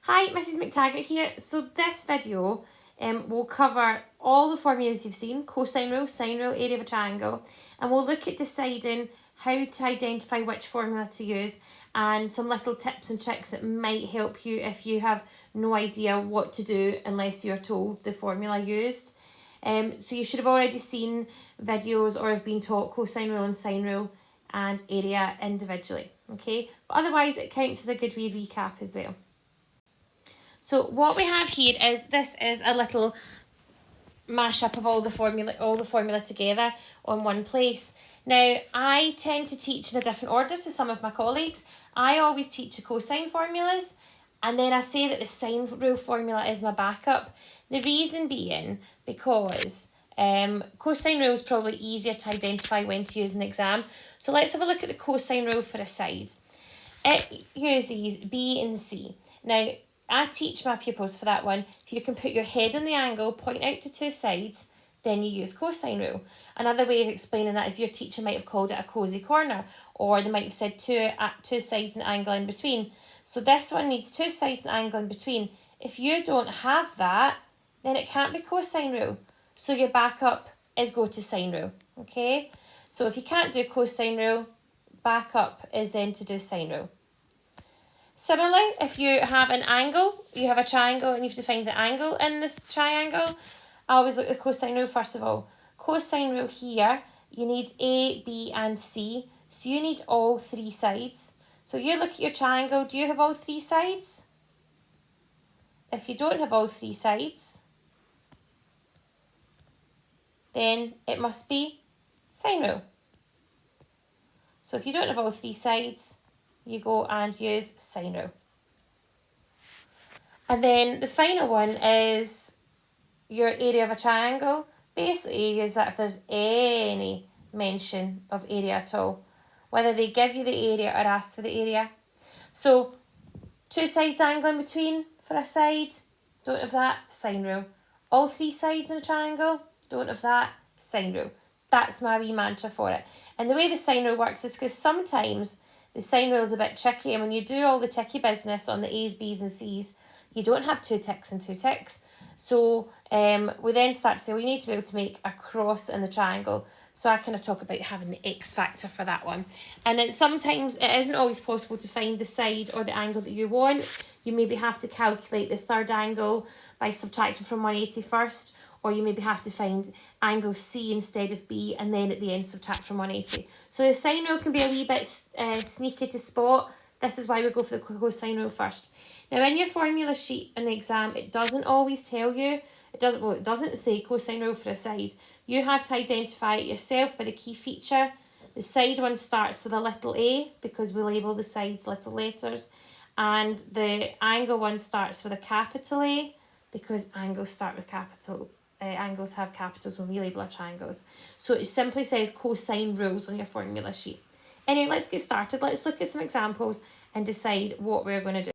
Hi, Mrs. McTaggart here. So this video will cover all the formulas you've seen: cosine rule, sine rule, area of a triangle, and we'll look at deciding how to identify which formula to use and some little tips and tricks that might help you if you have no idea what to do unless you're told the formula used. So you should have already seen videos or have been taught cosine rule and sine rule and area individually, okay? But otherwise it counts as a good wee recap as well. So what we have here is, this is a little mashup of all the formula together on one place. Now, I tend to teach in a different order to some of my colleagues. I always teach the cosine formulas, and then I say that the sine rule formula is my backup. The reason being because cosine rule is probably easier to identify when to use in the exam. So let's have a look at the cosine rule for a side. It uses B and C. Now, I teach my pupils for that one, if you can put your head on the angle, point out to two sides, then you use cosine rule. Another way of explaining that is your teacher might have called it a cosy corner, or they might have said two sides and angle in between. So this one needs two sides and angle in between. If you don't have that, then it can't be cosine rule. So your backup is go to sine rule, okay? So if you can't do cosine rule, backup is then to do sine rule. Similarly, if you have an angle, you have a triangle and you have to find the angle in this triangle, I always look at the cosine rule first of all. Cosine rule here, you need A, B and C, so you need all three sides. So you look at your triangle, do you have all three sides? If you don't have all three sides, then it must be sine rule. So if you don't have all three sides, you go and use sine rule. And then the final one is your area of a triangle. Basically, use that if there's any mention of area at all, whether they give you the area or ask for the area. So, two sides angle in between for a side, don't have that, sine rule. All three sides in a triangle, don't have that, sine rule. That's my wee mantra for it. And the way the sine rule works is because sometimes the sine rule is a bit tricky, and when you do all the ticky business on the A's, B's and C's, you don't have two ticks and two ticks. So we then start to say we need to be able to make a cross in the triangle. So I kind of talk about having the X factor for that one. And then sometimes it isn't always possible to find the side or the angle that you want. You maybe have to calculate the third angle by subtracting from 180 first, or you maybe have to find angle C instead of B and then at the end subtract from 180. So the sine rule can be a wee bit sneaky to spot. This is why we go for the cosine rule first. Now in your formula sheet in the exam, it doesn't always tell you, it doesn't say cosine rule for a side. You have to identify it yourself by the key feature. The side one starts with a little a because we label the sides little letters, and the angle one starts with a capital A because angles start with capital. Angles have capitals when we label our triangles. So it simply says cosine rules on your formula sheet. Anyway, let's get started. Let's look at some examples and decide what we're going to do.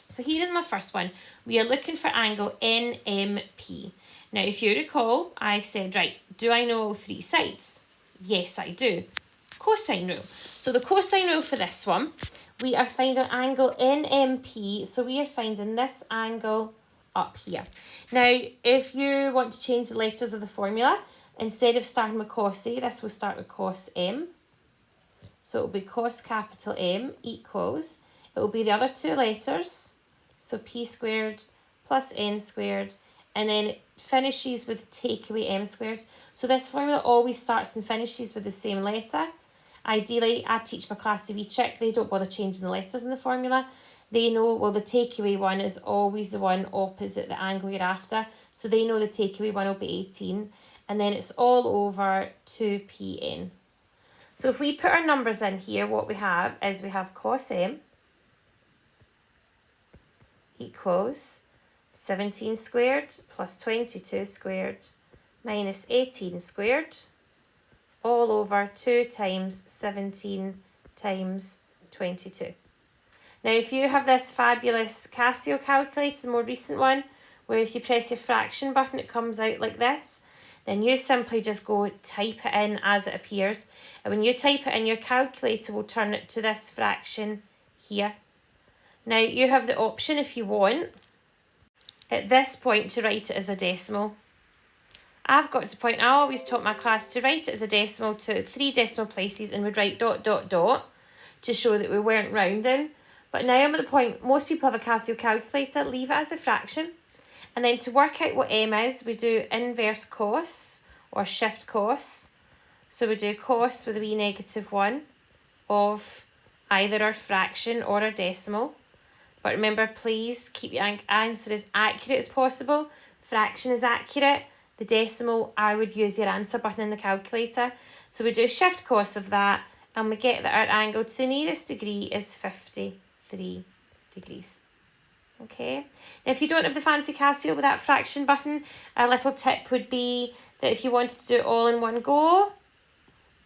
So here is my first one. We are looking for angle NMP. Now, if you recall, I said, right, do I know all three sides? Yes, I do. Cosine rule. So the cosine rule for this one, we are finding angle NMP. So we are finding this angle up here. Now, if you want to change the letters of the formula, instead of starting with cos A, this will start with cos M. So it will be cos capital M equals, it will be the other two letters, so p squared plus n squared, and then it finishes with take away m squared. So this formula always starts and finishes with the same letter. Ideally, I teach my class a wee trick. They don't bother changing the letters in the formula. They know, well, the takeaway one is always the one opposite the angle you're after. So they know the takeaway one will be 18. And then it's all over 2pn. So if we put our numbers in here, what we have is we have cos m equals 17 squared plus 22 squared minus 18 squared all over 2 times 17 times 22. Now, if you have this fabulous Casio calculator, the more recent one, where if you press your fraction button, it comes out like this, then you simply just go type it in as it appears. And when you type it in, your calculator will turn it to this fraction here. Now you have the option if you want at this point to write it as a decimal. I've got to the point, I always taught my class to write it as a decimal to 3 decimal places and would write ... to show that we weren't rounding. But now I'm at the point, most people have a Casio calculator, leave it as a fraction. And then to work out what m is, we do inverse cos or shift cos. So we do cos with a wee -1 of either our fraction or our decimal. But remember, please keep your answer as accurate as possible. Fraction is accurate. The decimal, I would use your answer button in the calculator. So we do shift cos of that, and we get that our angle to the nearest degree is 53 degrees. Okay. Now, if you don't have the fancy Casio with that fraction button, a little tip would be that if you wanted to do it all in one go,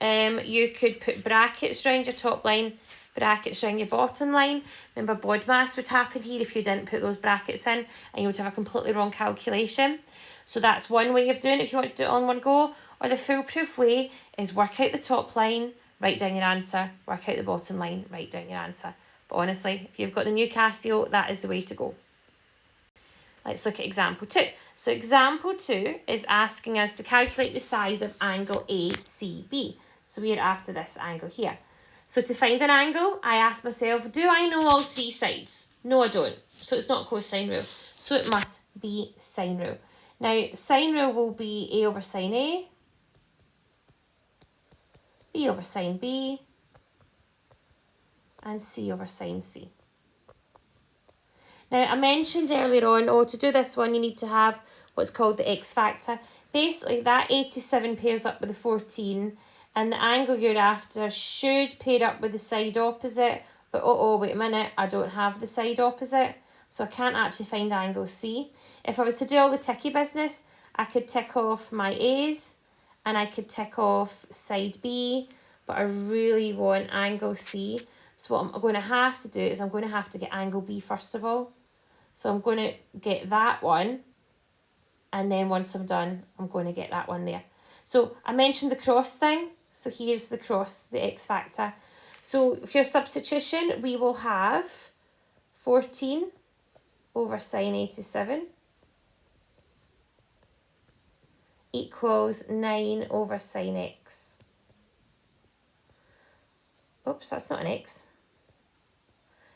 you could put brackets around your top line, brackets around your bottom line. Remember, BODMAS would happen here if you didn't put those brackets in, and you would have a completely wrong calculation. So that's one way of doing it if you want to do it all in one go. Or the foolproof way is work out the top line, write down your answer, work out the bottom line, write down your answer. But honestly, if you've got the new Casio, that is the way to go. Let's look at example 2. So example 2 is asking us to calculate the size of angle ACB. So we are after this angle here. So to find an angle, I ask myself, do I know all 3 sides? No, I don't. So it's not cosine rule. So it must be sine rule. Now, sine rule will be A over sine A, B over sine B, and C over sine C. Now, I mentioned earlier on, to do this one, you need to have what's called the X factor. Basically, that 87 pairs up with the 14, and the angle you're after should pair up with the side opposite, but wait a minute, I don't have the side opposite, so I can't actually find angle C. If I was to do all the ticky business, I could tick off my A's, and I could tick off side B, but I really want angle C. So what I'm going to have to do is I'm going to have to get angle B first of all. So I'm going to get that one, and then once I'm done, I'm going to get that one there. So I mentioned the cross thing. So here's the cross, the X factor. So for your substitution, we will have 14 over sine 87 equals 9 over sine x. Oops, that's not an x.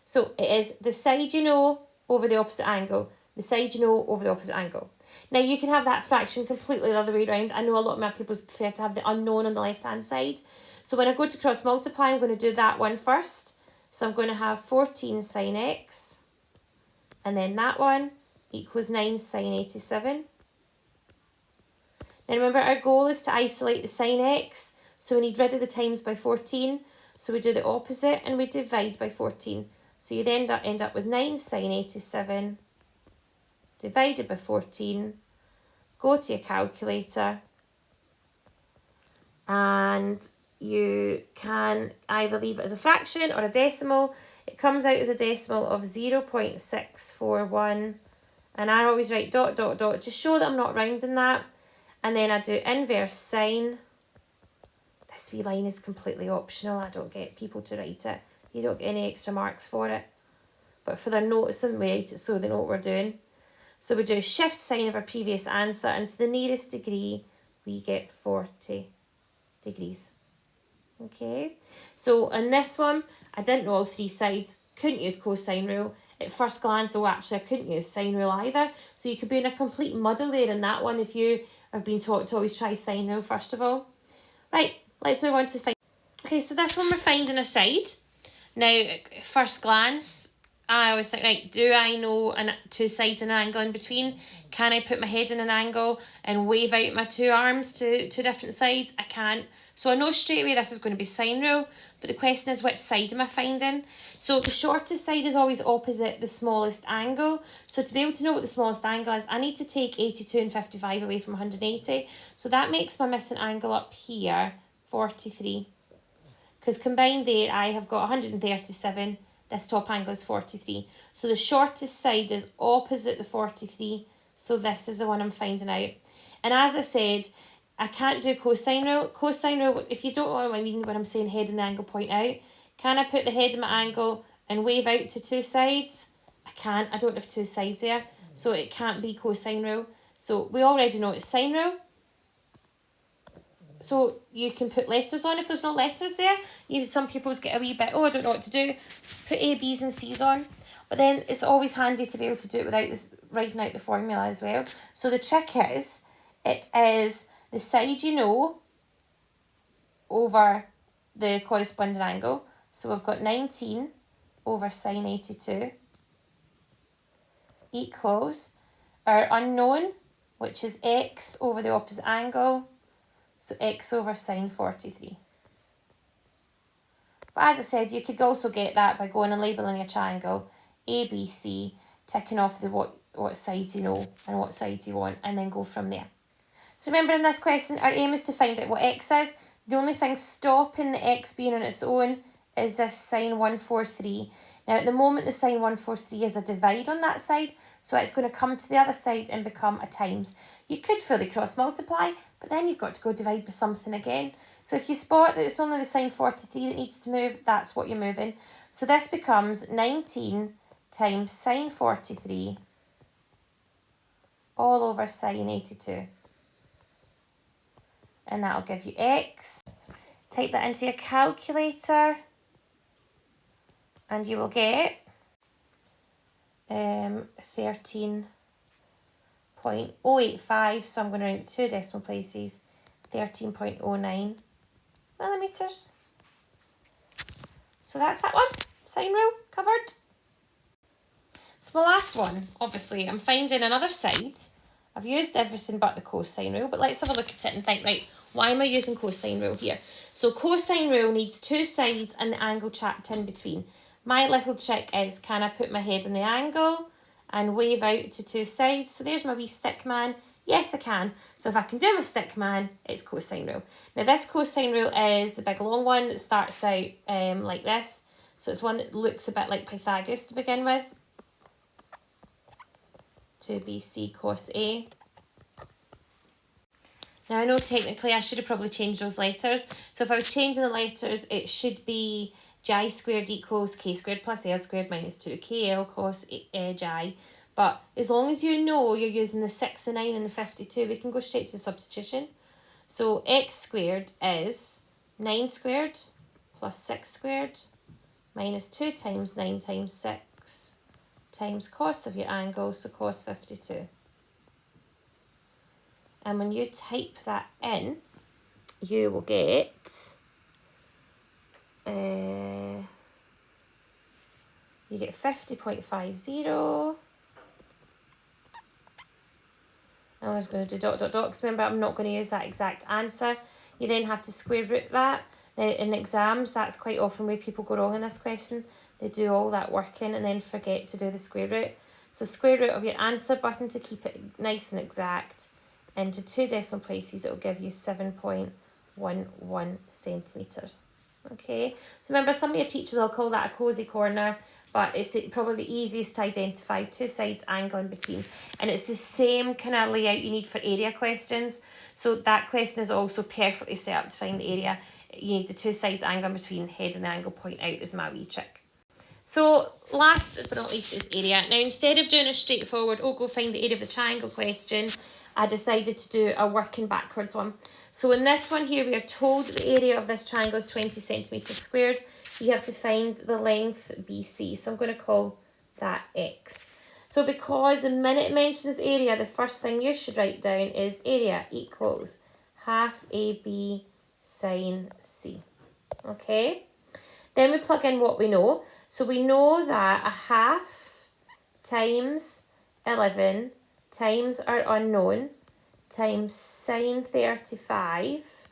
So it is the side you know over the opposite angle, the side you know over the opposite angle. Now you can have that fraction completely the other way around. I know a lot of my pupils prefer to have the unknown on the left hand side. So when I go to cross multiply, I'm going to do that one first. So I'm going to have 14 sine x, and then that one equals 9 sine 87. Now remember, our goal is to isolate the sine x, so we need rid of the times by 14. So we do the opposite and we divide by 14. So you'd end up with 9 sine 87 divided by 14. Go to your calculator, and you can either leave it as a fraction or a decimal. It comes out as a decimal of 0.641, and I always write ... to show that I'm not rounding that. And then I do inverse sine. This wee line is completely optional. I don't get people to write it. You don't get any extra marks for it. But for their noticing, we write it so they know what we're doing. So we do shift sine of our previous answer, and to the nearest degree, we get 40 degrees. Okay, so in this one, I didn't know all 3 sides, couldn't use cosine rule. At first glance, actually I couldn't use sine rule either. So you could be in a complete muddle there in that one if you have been taught to always try sine rule first of all. Right, let's move on to find. Okay, so this one we're finding a side. Now, at first glance, I always think, right, do I know 2 sides and an angle in between? Can I put my head in an angle and wave out my 2 arms to 2 different sides? I can't. So I know straight away this is going to be sine rule, but the question is, which side am I finding? So the shortest side is always opposite the smallest angle. So to be able to know what the smallest angle is, I need to take 82 and 55 away from 180. So that makes my missing angle up here 43. Because combined there, I have got 137. This top angle is 43. So the shortest side is opposite the 43. So this is the one I'm finding out. And as I said, I can't do cosine rule. Cosine rule, if you don't know what I mean when I'm saying head and the angle point out, can I put the head of my angle and wave out to two sides. I can't, I don't have two sides there, so it can't be cosine rule. So we already know it's sine rule. So you can put letters on if there's no letters there. Some people get a wee bit, oh, I don't know what to do. Put A, B's and C's on. But then it's always handy to be able to do it without writing out the formula as well. So the trick is, it is the side you know over the corresponding angle. So we've got 19 over sine 82 equals our unknown, which is x over the opposite angle. So x over sine 43. But as I said, you could also get that by going and labelling a triangle, A, B, C, ticking off the what sides you know and what sides you want, and then go from there. So remember, in this question, our aim is to find out what x is. The only thing stopping the x being on its own is this sine 143. Now, at the moment, the sine 143 is a divide on that side, so it's going to come to the other side and become a times. You could fully cross multiply, but then you've got to go divide by something again. So if you spot that it's only the sine 43 that needs to move, that's what you're moving. So this becomes 19 times sine 43 all over sine 82. And that'll give you x. Type that into your calculator and you will get 13.085, so I'm going to round it 2 decimal places, 13.09 millimetres. So that's that one, sine rule covered. So my last one, obviously, I'm finding another side. I've used everything but the cosine rule, but let's have a look at it and think, right, why am I using cosine rule here? So cosine rule needs two sides and the angle tracked in between. My little trick is, can I put my head on the angle and wave out to two sides? So there's my wee stick man. Yes, I can. So if I can do my stick man, it's cosine rule. Now this cosine rule is the big long one that starts out like this. So it's one that looks a bit like Pythagoras to begin with. 2bc cos A. Now I know technically I should have probably changed those letters. So if I was changing the letters, it should be j squared equals k squared plus l squared minus 2kl cos j. But as long as you know you're using the 6, the 9 and the 52, we can go straight to the substitution. So x squared is 9 squared plus 6 squared minus 2 times 9 times 6 times cos of your angle, so cos 52. And when you type that in, you will get, you get 50.50. I was going to do dot dot dot, because remember I'm not going to use that exact answer. You then have to square root that. Now in exams, that's quite often where people go wrong in this question. They do all that working and then forget to do the square root. So square root of your answer button to keep it nice and exact into 2 decimal places, it will give you 7.11 centimetres. Okay, so remember, some of your teachers will call that a cosy corner, but it's probably the easiest to identify, two sides, angle in between. And it's the same kind of layout you need for area questions. So that question is also perfectly set up to find the area. You need the two sides, angle in between, head and the angle point out is my wee trick. So last but not least is area. Now instead of doing a straightforward, oh, go find the area of the triangle question, I decided to do a working backwards one. So in this one here, we are told that the area of this triangle is 20 centimetres squared. You have to find the length BC. So I'm going to call that X. So because the minute it mentions area, the first thing you should write down is area equals half AB sine C. Okay? Then we plug in what we know. So we know that a half times 11 times our unknown times sine 35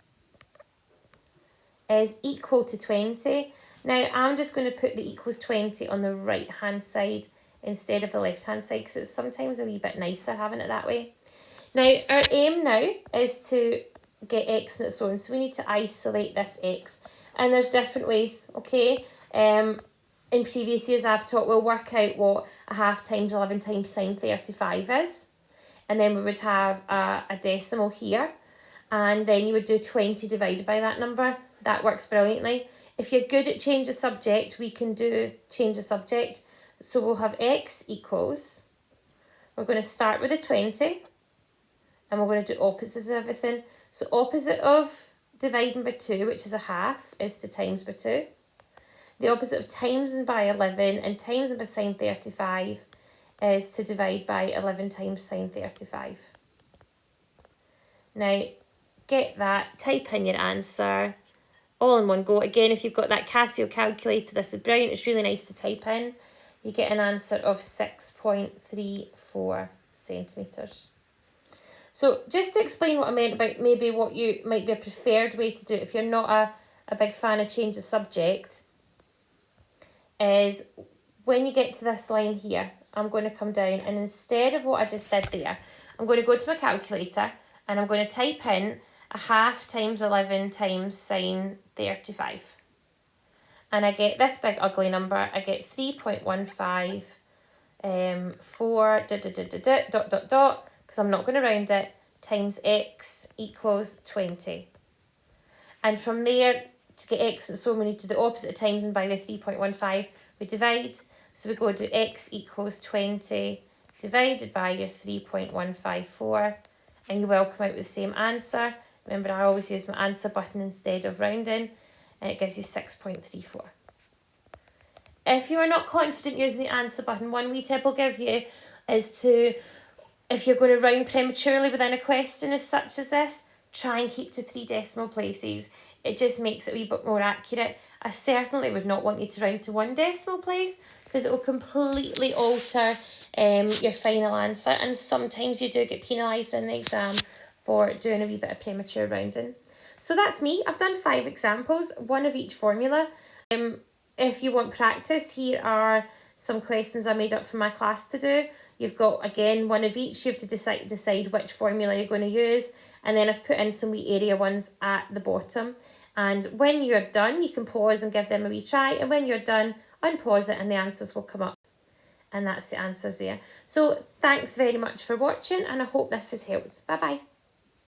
is equal to 20. Now I'm just going to put the equals 20 on the right hand side instead of the left hand side, because it's sometimes a wee bit nicer having it that way. Now our aim now is to get x on its own, so we need to isolate this x, and there's different ways. Okay, in previous years I've taught we'll work out what a half times 11 times sine 35 is, and then we would have a decimal here, and then you would do 20 divided by that number. That works brilliantly. If you're good at change of subject, we can do change of subject. So we'll have x equals, we're going to start with a 20, and we're going to do opposites of everything. So opposite of dividing by 2, which is a half, is to times by 2. The opposite of timesing by 11 and timesing by sine 35 is to divide by 11 times sine 35. Now, get that, type in your answer, all in one go. Again, if you've got that Casio calculator, this is brilliant. It's really nice to type in. You get an answer of 6.34 centimetres. So just to explain what I meant about maybe what you might be a preferred way to do it if you're not a big fan of change of subject, is when you get to this line here, I'm going to come down, and instead of what I just did there, I'm going to go to my calculator and I'm going to type in a half times 11 times sine 35. And I get this big ugly number. I get 3.15 4 because I'm not going to round it, times x equals 20. And from there, to get x, so we need to do the opposite times, and by the 3.15 we divide. So we go to x equals 20 divided by your 3.154, and you will come out with the same answer. Remember, I always use my answer button instead of rounding, and it gives you 6.34. If you are not confident using the answer button, one wee tip I'll give you is to, if you're going to round prematurely within a question as such as this, try and keep to 3 decimal places. It just makes it a wee bit more accurate. I certainly would not want you to round to 1 decimal place because it will completely alter your final answer, and sometimes you do get penalised in the exam for doing a wee bit of premature rounding. So that's me. I've done 5 examples, one of each formula. If you want practice, here are some questions I made up for my class to do. You've got, again, one of each. You have to decide which formula you're going to use. And then I've put in some wee area ones at the bottom. And when you're done, you can pause and give them a wee try. And when you're done, unpause it and the answers will come up. And that's the answers there. So thanks very much for watching, and I hope this has helped. Bye-bye.